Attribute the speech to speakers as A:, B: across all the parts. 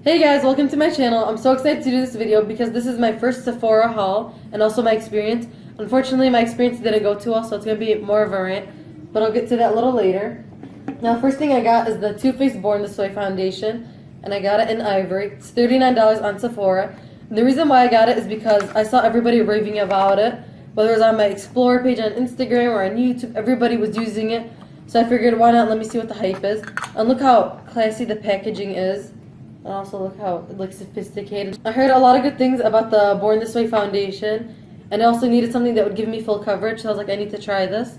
A: Hey guys, welcome to my channel. I'm so excited to do this video because this is my first Sephora haul and also my experience. Unfortunately, my experience didn't go too well, so it's going to be more of a rant, but I'll get to that a little later. Now, first thing I got is the Too Faced Born This Way foundation, and I got it in ivory. It's $39 on Sephora. And the reason why I got it is because I saw everybody raving about it, whether it was on my Explorer page on Instagram or on YouTube. Everybody was using it, so I figured why not let me see what the hype is. And look how classy the packaging is. And also look how it looks sophisticated. I heard a lot of good things about the Born This Way foundation, and I also needed something that would give me full coverage, so I was like, I need to try this.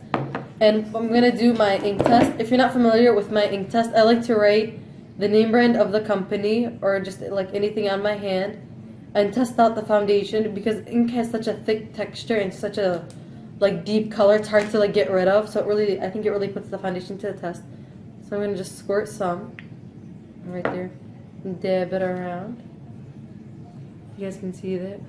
A: And I'm going to do my ink test. If you're not familiar with my ink test, I like to write the name brand of the company or just like anything on my hand and test out the foundation, because ink has such a thick texture and such a like deep color. It's hard to like get rid of, so I think it really puts the foundation to the test. So I'm going to just squirt some right there. Dab it around. You guys can see that.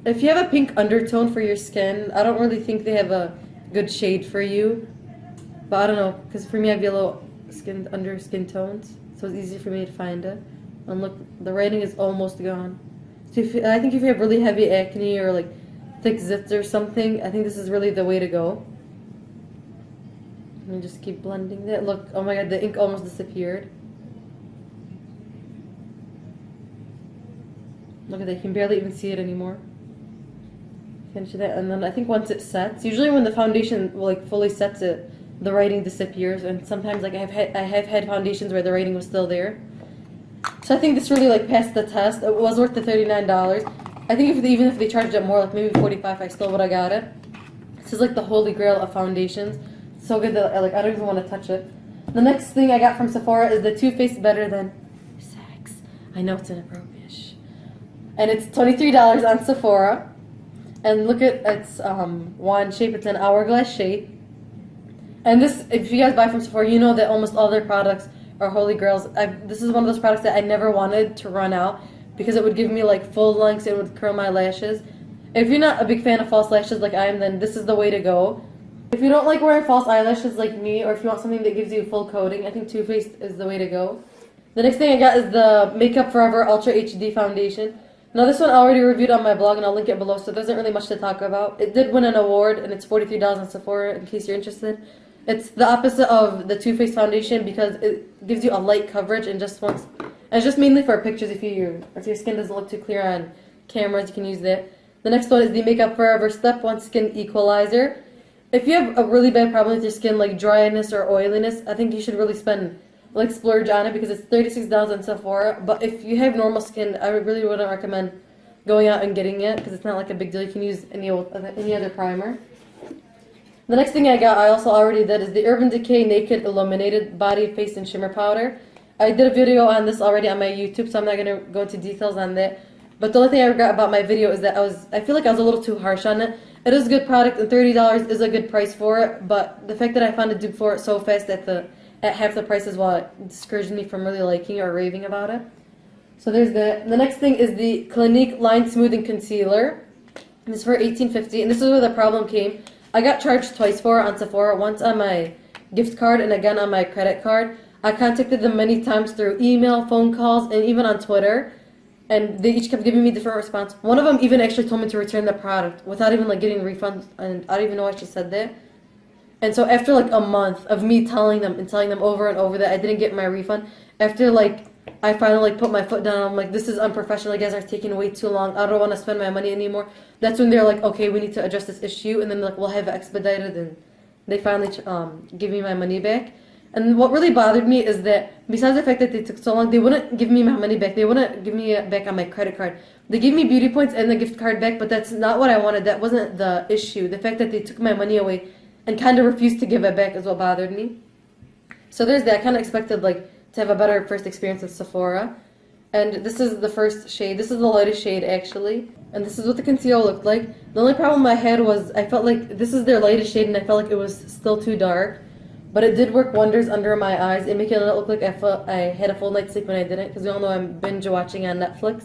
A: If you have a pink undertone for your skin, I don't really think they have a good shade for you. But I don't know, because for me I have yellow skin tones, so it's easy for me to find it. And look, the writing is almost gone. So I think if you have really heavy acne or like thick zits or something, I think this is really the way to go. Let me just keep blending that. Look, oh my god, the ink almost disappeared. Look at that, you can barely even see it anymore. Finish that, and then I think once it sets, usually when the foundation like fully sets it, the writing disappears, and sometimes like I have had foundations where the writing was still there. So I think this really like passed the test. It was worth the $39. I think even if they charged it more, like maybe $45, I still would have got it. This is like the holy grail of foundations. It's so good that I don't even want to touch it. The next thing I got from Sephora is the Too Faced Better Than Sex. I know it's inappropriate. And it's $23 on Sephora. And look at its wand shape. It's an hourglass shape. And this, if you guys buy from Sephora, you know that almost all their products are holy grails. This is one of those products that I never wanted to run out, because it would give me like full lengths and would curl my lashes. If you're not a big fan of false lashes like I am, then this is the way to go. If you don't like wearing false eyelashes like me, or if you want something that gives you full coating, I think Too Faced is the way to go. The next thing I got is the Makeup Forever Ultra HD Foundation. Now this one I already reviewed on my blog, and I'll link it below, so there isn't really much to talk about. It did win an award, and it's $43 on Sephora in case you're interested. It's the opposite of the Too Faced foundation because it gives you a light coverage and it's just mainly for pictures. If your skin doesn't look too clear on cameras, you can use that. The next one is the Makeup Forever Step 1 Skin Equalizer. If you have a really bad problem with your skin, like dryness or oiliness, I think you should really splurge on it, because it's $36 on Sephora. But if you have normal skin, I really wouldn't recommend going out and getting it, because it's not like a big deal. You can use any other primer. The next thing I got, I also already did, is the Urban Decay Naked Illuminated Body, Face, and Shimmer Powder. I did a video on this already on my YouTube, so I'm not going to go into details on that. But the only thing I regret about my video is that I feel like I was a little too harsh on it. It is a good product, and $30 is a good price for it, but the fact that I found a dupe for it so fast at half the price is what discouraged me from really liking or raving about it. So there's that. The next thing is the Clinique Line Smoothing Concealer. This is for $18.50, and this is where the problem came. I got charged twice for it on Sephora, once on my gift card and again on my credit card. I contacted them many times through email, phone calls, and even on Twitter, and they each kept giving me different response. One of them even actually told me to return the product without even like getting refunds, and I don't even know why she said that. And so after like a month of me telling them over and over that I didn't get my refund, after like I finally like put my foot down, I'm like, this is unprofessional, you guys are taking way too long, I don't want to spend my money anymore. That's when they're like, okay, we need to address this issue, and then like, we'll have it expedited, and they finally give me my money back. And what really bothered me is that besides the fact that they took so long, they wouldn't give me my money back. They wouldn't give me it back on my credit card. They gave me beauty points and the gift card back, but that's not what I wanted. That wasn't the issue. The fact that they took my money away and kind of refused to give it back is what bothered me. So there's that. I kind of expected like to have a better first experience with Sephora. And this is the first shade. This is the lightest shade actually. And this is what the concealer looked like. The only problem I had was I felt like this is their lightest shade, and I felt like it was still too dark. But it did work wonders under my eyes and making it look like I had a full night's sleep when I didn't, because we all know I'm binge watching on Netflix.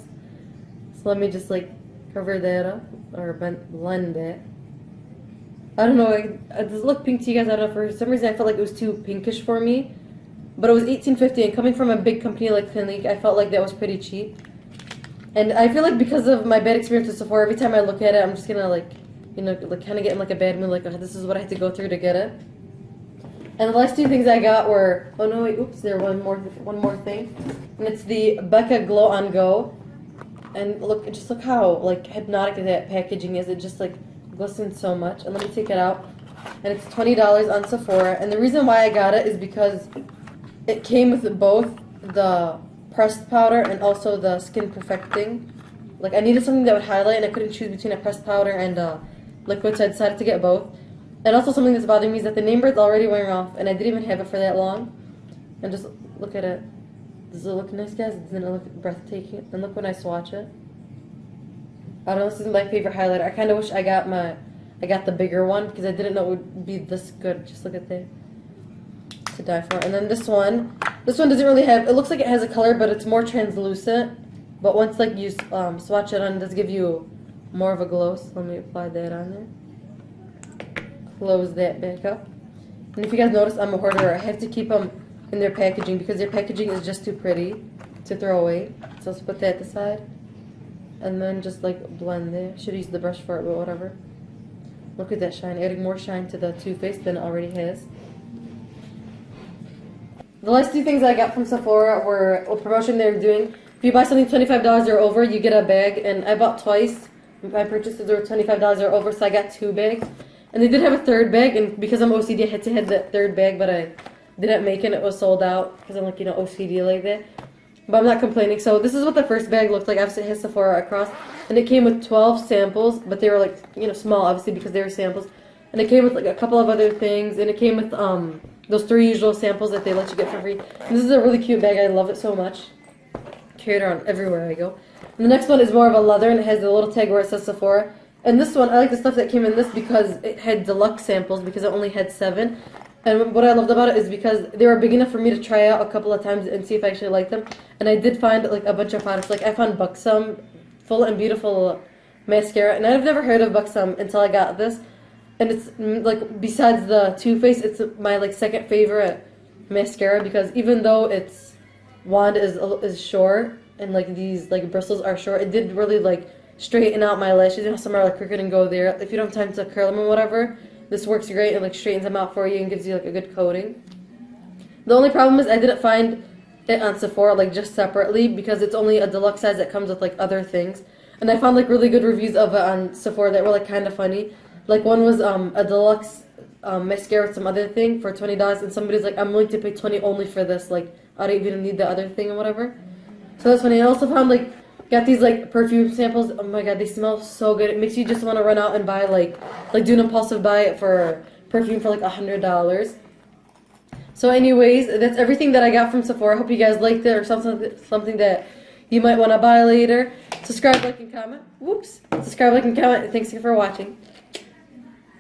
A: So let me just like cover that up or blend it. I don't know, does it look pink to you guys? I don't know, for some reason I felt like it was too pinkish for me. but it was $18.50, and coming from a big company like Clinique, I felt like that was pretty cheap. And I feel like because of my bad experience with Sephora, every time I look at it, I'm just gonna like, you know, like kind of get in like a bad mood, like, oh, this is what I had to go through to get it. And the last two things I got were, oh no wait, oops, there one more thing, and it's the Becca Glow On Go. And look, just look how like hypnotic that packaging is. It just like glistens so much. And let me take it out. And it's $20 on Sephora. And the reason why I got it is because it came with both the pressed powder and also the skin perfecting. Like I needed something that would highlight, and I couldn't choose between a pressed powder and liquid, so I decided to get both. And also something that's bothering me is that the name brand's already wearing off, and I didn't even have it for that long. And just look at it. Does it look nice, guys? Doesn't it look breathtaking? And look when I swatch it. I don't know, this is my favorite highlighter. I kind of wish I got the bigger one because I didn't know it would be this good. Just look at that. To die for. And then this one doesn't really have, it looks like it has a color, but it's more translucent. But once like you swatch it on, it does give you more of a glow. So let me apply that on there. Close that back up. And if you guys notice, I'm a hoarder. I have to keep them in their packaging because their packaging is just too pretty to throw away. So let's put that aside. And then just like blend there. Should use the brush for it, but whatever. Look at that shine. Adding more shine to the Too Faced than it already has. The last two things I got from Sephora were a promotion they were doing. If you buy something $25 or over, you get a bag. And I bought twice. My purchases were $25 or over, so I got 2 bags. And they did have a third bag, and because I'm OCD, I had to have that third bag, but I didn't make it. It was sold out because I'm like, you know, OCD like that. But I'm not complaining. So this is what the first bag looked like. Obviously, it has Sephora across. And it came with 12 samples, but they were like, you know, small, obviously, because they were samples. And it came with like a couple of other things. And it came with those 3 usual samples that they let you get for free. And this is a really cute bag. I love it so much. Carry it around everywhere I go. And the next one is more of a leather, and it has a little tag where it says Sephora. And this one, I like the stuff that came in this because it had deluxe samples, because it only had 7. And what I loved about it is because they were big enough for me to try out a couple of times and see if I actually liked them. And I did find like a bunch of products. Like I found Buxom Full and Beautiful mascara, and I've never heard of Buxom until I got this. And it's like, besides the Too Faced, it's my like second favorite mascara, because even though its wand is short and like these like bristles are short, it did really like straighten out my lashes. You know, some are like crooked and go there. If you don't have time to curl them or whatever, this works great and like straightens them out for you and gives you like a good coating. The only problem is I didn't find it on Sephora like just separately, because it's only a deluxe size that comes with like other things. And I found like really good reviews of it on Sephora that were like kind of funny. Like one was a deluxe mascara with some other thing for $20, and somebody's like, I'm willing to pay $20 only for this. Like I don't even need the other thing or whatever. So that's funny. I also found like, got these like perfume samples. Oh my god, they smell so good. It makes you just want to run out and buy like do an impulsive buy for perfume for like $100. So anyways, that's everything that I got from Sephora. I hope you guys liked it, or something that you might want to buy later. Subscribe, like, and comment. Whoops. Subscribe, like, and comment. Thanks for watching.